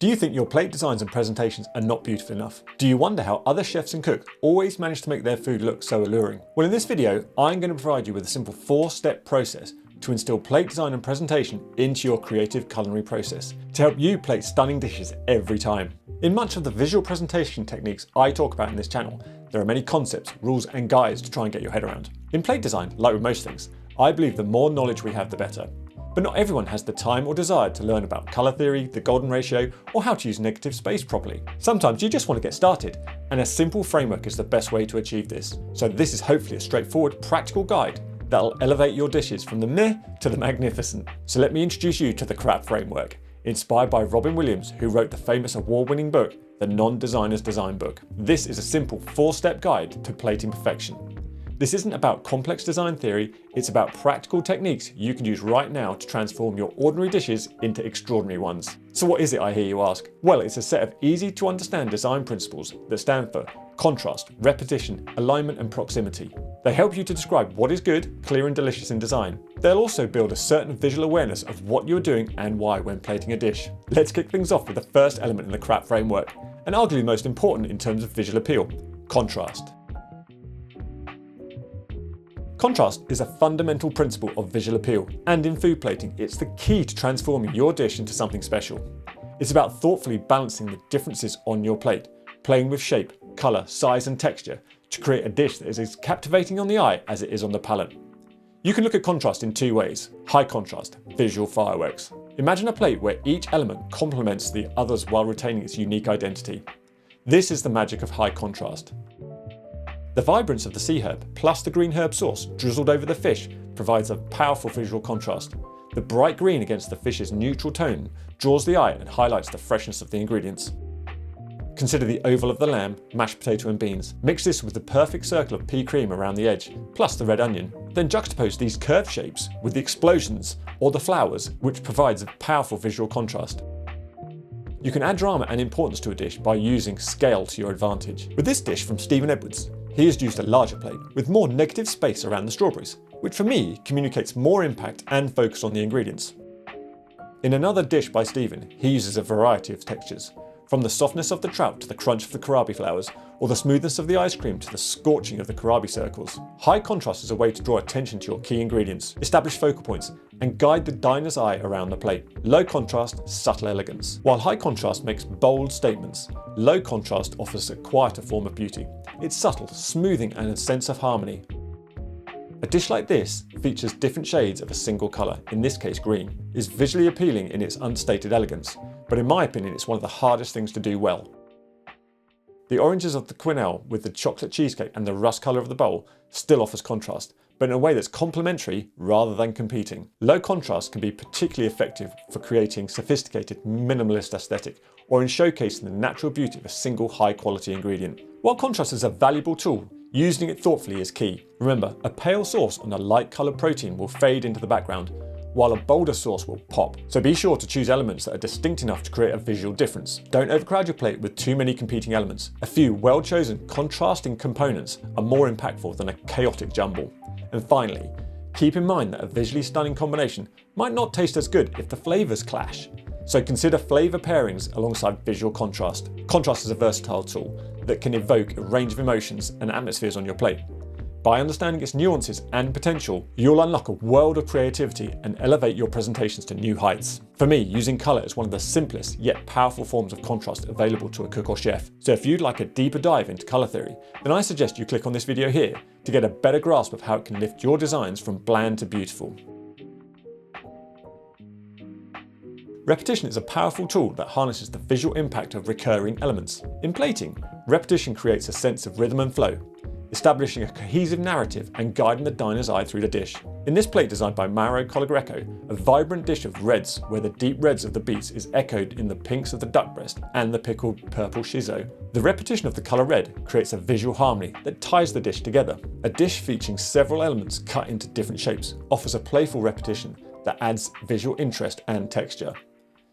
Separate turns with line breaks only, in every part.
Do you think your plate designs and presentations are not beautiful enough? Do you wonder how other chefs and cooks always manage to make their food look so alluring? Well, in this video, I'm going to provide you with a simple 4-step process to instill plate design and presentation into your creative culinary process to help you plate stunning dishes every time. In much of the visual presentation techniques I talk about in this channel, there are many concepts, rules and guides to try and get your head around. In plate design, like with most things, I believe the more knowledge we have, the better. But not everyone has the time or desire to learn about colour theory, the golden ratio, or how to use negative space properly. Sometimes you just want to get started, and a simple framework is the best way to achieve this. So this is hopefully a straightforward, practical guide that'll elevate your dishes from the meh to the magnificent. So let me introduce you to the C.R.A.P framework, inspired by Robin Williams, who wrote the famous award-winning book, The Non-Designer's Design Book. This is a simple 4-step guide to plating perfection. This isn't about complex design theory, it's about practical techniques you can use right now to transform your ordinary dishes into extraordinary ones. So what is it, I hear you ask? Well, it's a set of easy to understand design principles that stand for contrast, repetition, alignment and proximity. They help you to describe what is good, clear and delicious in design. They'll also build a certain visual awareness of what you're doing and why when plating a dish. Let's kick things off with the first element in the C.R.A.P framework, and arguably most important in terms of visual appeal: contrast. Contrast is a fundamental principle of visual appeal, and in food plating, it's the key to transforming your dish into something special. It's about thoughtfully balancing the differences on your plate, playing with shape, colour, size and texture to create a dish that is as captivating on the eye as it is on the palate. You can look at contrast in 2 ways: high contrast, visual fireworks. Imagine a plate where each element complements the others while retaining its unique identity. This is the magic of high contrast. The vibrance of the sea herb plus the green herb sauce drizzled over the fish provides a powerful visual contrast. The bright green against the fish's neutral tone draws the eye and highlights the freshness of the ingredients. Consider the oval of the lamb, mashed potato and beans. Mix this with the perfect circle of pea cream around the edge, plus the red onion. Then juxtapose these curved shapes with the explosions or the flowers, which provides a powerful visual contrast. You can add drama and importance to a dish by using scale to your advantage. With this dish from Stephen Edwards, he has used a larger plate with more negative space around the strawberries, which for me communicates more impact and focus on the ingredients. In another dish by Stephen, he uses a variety of textures, from the softness of the trout to the crunch of the C.R.A.P flowers, or the smoothness of the ice cream to the scorching of the C.R.A.P circles. High contrast is a way to draw attention to your key ingredients, establish focal points, and guide the diner's eye around the plate. Low contrast, subtle elegance. While high contrast makes bold statements, low contrast offers a quieter form of beauty. It's subtle, smoothing, and a sense of harmony. A dish like this features different shades of a single colour, in this case green, is visually appealing in its understated elegance, but in my opinion it's one of the hardest things to do well. The oranges of the quenelle with the chocolate cheesecake and the rust colour of the bowl still offers contrast, but in a way that's complementary rather than competing. Low contrast can be particularly effective for creating sophisticated minimalist aesthetic or in showcasing the natural beauty of a single high quality ingredient. While contrast is a valuable tool, using it thoughtfully is key. Remember, a pale sauce on a light coloured protein will fade into the background, while a bolder sauce will pop. So be sure to choose elements that are distinct enough to create a visual difference. Don't overcrowd your plate with too many competing elements. A few well-chosen, contrasting components are more impactful than a chaotic jumble. And finally, keep in mind that a visually stunning combination might not taste as good if the flavours clash. So consider flavour pairings alongside visual contrast. Contrast is a versatile tool that can evoke a range of emotions and atmospheres on your plate. By understanding its nuances and potential, you'll unlock a world of creativity and elevate your presentations to new heights. For me, using colour is one of the simplest yet powerful forms of contrast available to a cook or chef. So if you'd like a deeper dive into colour theory, then I suggest you click on this video here to get a better grasp of how it can lift your designs from bland to beautiful. Repetition is a powerful tool that harnesses the visual impact of recurring elements. In plating, repetition creates a sense of rhythm and flow, establishing a cohesive narrative and guiding the diner's eye through the dish. In this plate designed by Mauro Colagreco, a vibrant dish of reds where the deep reds of the beets is echoed in the pinks of the duck breast and the pickled purple shiso. The repetition of the colour red creates a visual harmony that ties the dish together. A dish featuring several elements cut into different shapes offers a playful repetition that adds visual interest and texture.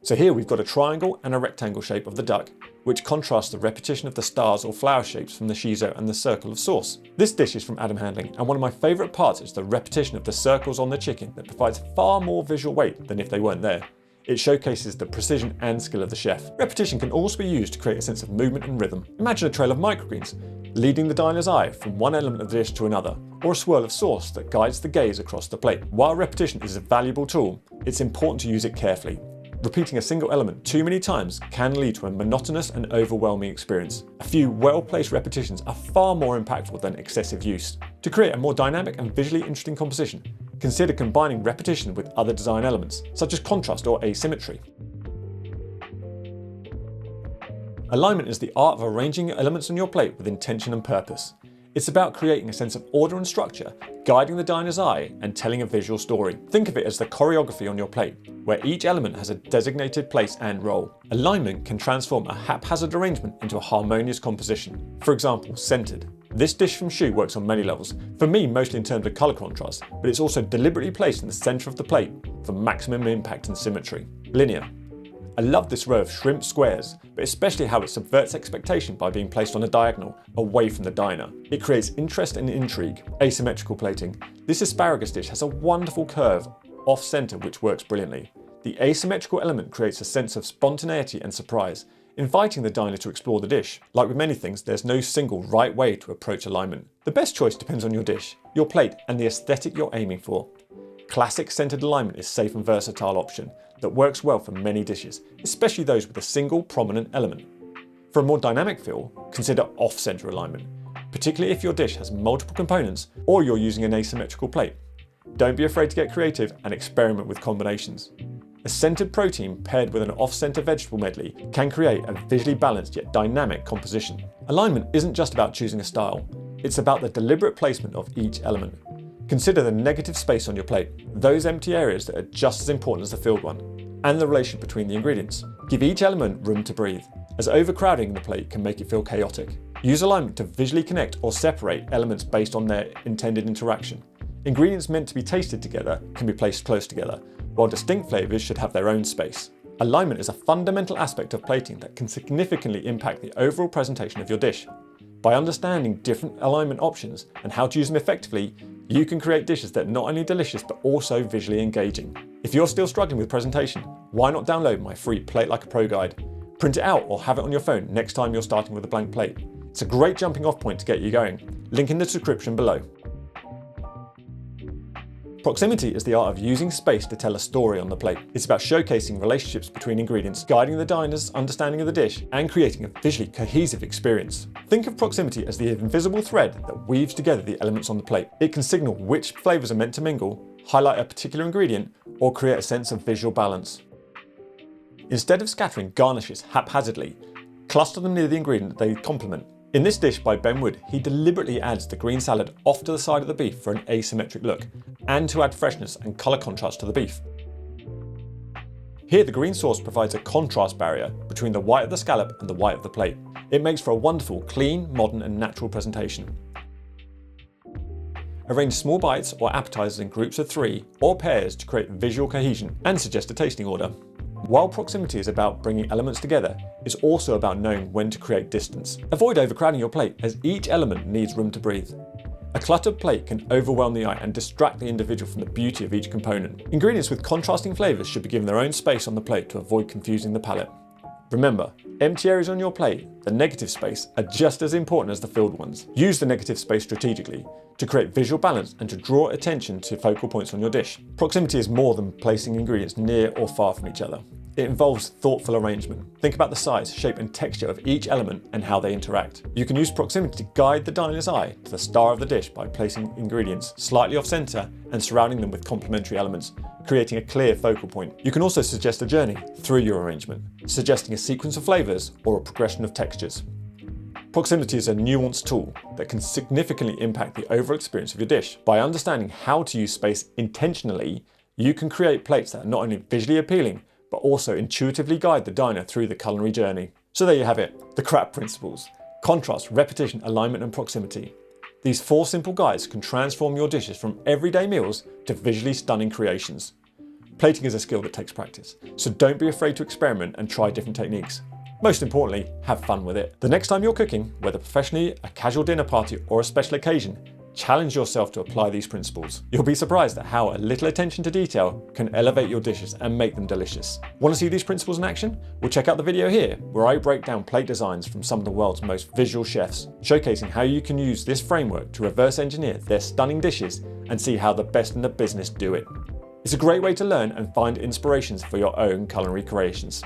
So here we've got a triangle and a rectangle shape of the duck, which contrasts the repetition of the stars or flower shapes from the shiso and the circle of sauce. This dish is from Adam Handling, and one of my favourite parts is the repetition of the circles on the chicken that provides far more visual weight than if they weren't there. It showcases the precision and skill of the chef. Repetition can also be used to create a sense of movement and rhythm. Imagine a trail of microgreens, leading the diner's eye from one element of the dish to another, or a swirl of sauce that guides the gaze across the plate. While repetition is a valuable tool, it's important to use it carefully. Repeating a single element too many times can lead to a monotonous and overwhelming experience. A few well-placed repetitions are far more impactful than excessive use. To create a more dynamic and visually interesting composition, consider combining repetition with other design elements, such as contrast or asymmetry. Alignment is the art of arranging elements on your plate with intention and purpose. It's about creating a sense of order and structure, guiding the diner's eye, and telling a visual story. Think of it as the choreography on your plate, where each element has a designated place and role. Alignment can transform a haphazard arrangement into a harmonious composition. For example, centered. This dish from Choux works on many levels, for me mostly in terms of colour contrast, but it's also deliberately placed in the centre of the plate for maximum impact and symmetry. Linear. I love this row of shrimp squares, but especially how it subverts expectation by being placed on a diagonal, away from the diner. It creates interest and intrigue. Asymmetrical plating. This asparagus dish has a wonderful curve off-centre which works brilliantly. The asymmetrical element creates a sense of spontaneity and surprise, inviting the diner to explore the dish. Like with many things, there's no single right way to approach alignment. The best choice depends on your dish, your plate, and the aesthetic you're aiming for. Classic centered alignment is a safe and versatile option that works well for many dishes, especially those with a single prominent element. For a more dynamic feel, consider off-center alignment, particularly if your dish has multiple components or you're using an asymmetrical plate. Don't be afraid to get creative and experiment with combinations. A centered protein paired with an off-center vegetable medley can create a visually balanced yet dynamic composition. Alignment isn't just about choosing a style, it's about the deliberate placement of each element. Consider the negative space on your plate, those empty areas that are just as important as the filled one, and the relation between the ingredients. Give each element room to breathe, as overcrowding the plate can make it feel chaotic. Use alignment to visually connect or separate elements based on their intended interaction. Ingredients meant to be tasted together can be placed close together, while distinct flavours should have their own space. Alignment is a fundamental aspect of plating that can significantly impact the overall presentation of your dish. By understanding different alignment options and how to use them effectively, you can create dishes that are not only delicious but also visually engaging. If you're still struggling with presentation, why not download my free Plate Like a Pro guide? Print it out or have it on your phone next time you're starting with a blank plate. It's a great jumping off point to get you going. Link in the description below. Proximity is the art of using space to tell a story on the plate. It's about showcasing relationships between ingredients, guiding the diner's understanding of the dish, and creating a visually cohesive experience. Think of proximity as the invisible thread that weaves together the elements on the plate. It can signal which flavours are meant to mingle, highlight a particular ingredient, or create a sense of visual balance. Instead of scattering garnishes haphazardly, cluster them near the ingredient that they complement. In this dish by Ben Wood, he deliberately adds the green salad off to the side of the beef for an asymmetric look, and to add freshness and colour contrast to the beef. Here the green sauce provides a contrast barrier between the white of the scallop and the white of the plate. It makes for a wonderful, clean, modern and natural presentation. Arrange small bites or appetizers in groups of 3 or pairs to create visual cohesion and suggest a tasting order. While proximity is about bringing elements together, it's also about knowing when to create distance. Avoid overcrowding your plate, as each element needs room to breathe. A cluttered plate can overwhelm the eye and distract the individual from the beauty of each component. Ingredients with contrasting flavours should be given their own space on the plate to avoid confusing the palate. Remember, empty areas on your plate, the negative space, are just as important as the filled ones. Use the negative space strategically to create visual balance and to draw attention to focal points on your dish. Proximity is more than placing ingredients near or far from each other. It involves thoughtful arrangement. Think about the size, shape and texture of each element and how they interact. You can use proximity to guide the diner's eye to the star of the dish by placing ingredients slightly off centre and surrounding them with complementary elements, creating a clear focal point. You can also suggest a journey through your arrangement, suggesting a sequence of flavours or a progression of textures. Proximity is a nuanced tool that can significantly impact the overall experience of your dish. By understanding how to use space intentionally, you can create plates that are not only visually appealing, but also intuitively guide the diner through the culinary journey. So there you have it, the C.R.A.P principles: contrast, repetition, alignment and proximity. These 4 simple guides can transform your dishes from everyday meals to visually stunning creations. Plating is a skill that takes practice, so don't be afraid to experiment and try different techniques. Most importantly, have fun with it. The next time you're cooking, whether professionally, a casual dinner party or a special occasion, Challenge yourself to apply these principles. You'll be surprised at how a little attention to detail can elevate your dishes and make them delicious. Want to see these principles in action? Well, check out the video here, where I break down plate designs from some of the world's most visual chefs, showcasing how you can use this framework to reverse engineer their stunning dishes and see how the best in the business do it. It's a great way to learn and find inspirations for your own culinary creations.